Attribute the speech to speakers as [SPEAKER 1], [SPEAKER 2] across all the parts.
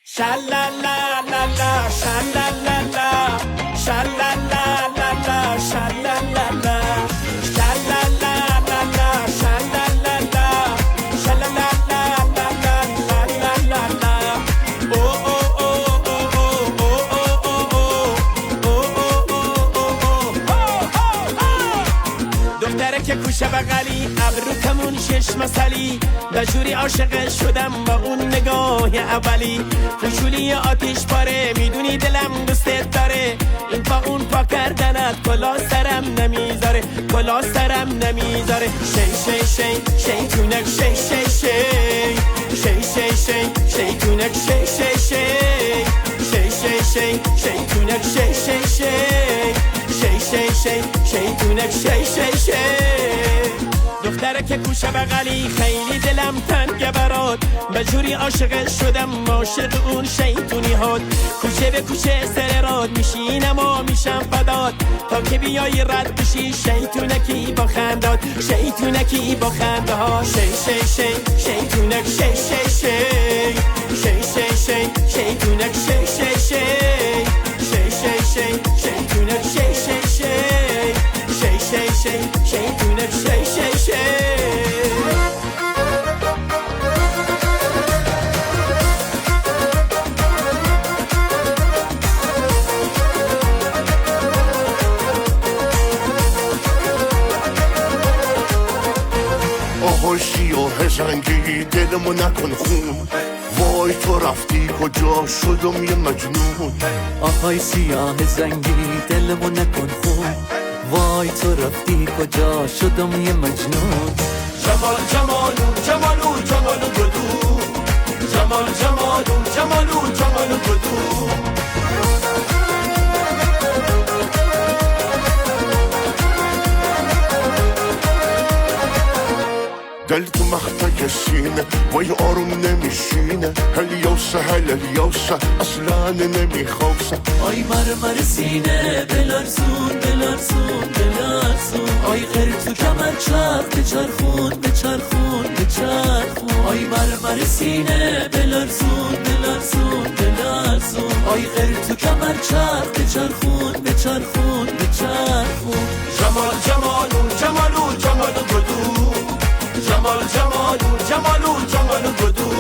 [SPEAKER 1] Sha-la-la-la-la, sha-la-la-la, sha-la-la-la-la, sha-la-la-la, sha-la-la-la-la, sha-la-la-la, sha-la-la-la-la-la-la-la-la. Oh oh oh oh oh oh oh oh oh. دختره که کوشه بغلی ابرو کمون شش مسلی دجوری عاشق شدم با اون نگاه اولی خوشولی آتیش پاره میدونی دلم دوستت داره این پا اون پا کردنت کلا سرم نمیذاره کلا سرم نمیذاره شی شی شی شیطونک شی شی شی شی شی شی شیطونک شی شی شی شی شی شی شیطونک شی شی شی شی شی شی شیطونک شی شی شی دختره که کوشه بغلی خیلی دلم تنگه برات به جوری عاشق شدم عاشق اون شیطونی هات کوچه به کوچه سر راد میشینم و میشم فدات تا که بیایی رد بشی شیطونکی با خندات شیطونکی با خنده ها شی شی شی شیطونک شی شی شی شی شی شی شیطونک شی شی شی شی شی شی شیطونک شی شی شی شی شی شی شیطونک شی شی شی
[SPEAKER 2] آهای سیاه زنگی دلمو نکن خون وای تو رفتی کجا شدم یه مجنون
[SPEAKER 3] آهای سیاه زنگی دلمو نکن خون وای تو رفتی کجا شدم یه مجنون
[SPEAKER 1] جمال جمالو جمالو جمالو بدو جمال جمالو جمالو جمالو بدو
[SPEAKER 2] دل تو مختای سینه وای آروم نمیشینه هلیوسه هلیوسه اصلا نمیخواسه
[SPEAKER 3] آی مرمر سینه بلرزون بلرزون بلرزون آی غیر تو کمر چرخ بچرخون بچرخون بچرخون آی مرمر سینه بلرزون بلرزون بلرزون آی غیر تو کمر چرخ بچرخون بچرخون بچرخون
[SPEAKER 1] جمال جمالو جمالو جمالو بدو جمال جمالو جمالو جمالو بدو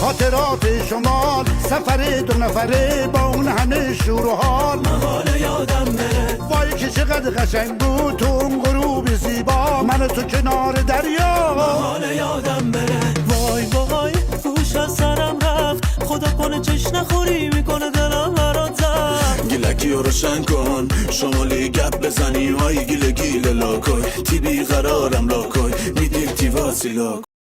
[SPEAKER 4] خاطرات شمال سفر دو نفره با اون همه شور و حال
[SPEAKER 3] حال یادم بره
[SPEAKER 4] وای که چقدر قشنگ بود تو اون غروب زیبا من و تو کنار دریا
[SPEAKER 3] حال یادم بره وای وای گوش از سرم رفت خدا کنه چش نخوری میکنه دلم برات زد
[SPEAKER 5] گیلکی رو روشن کن شمالی گپ بزنی های گیله گیله لاکوی تی بی قرارم لاکوی میدیم تی واسی لاکوی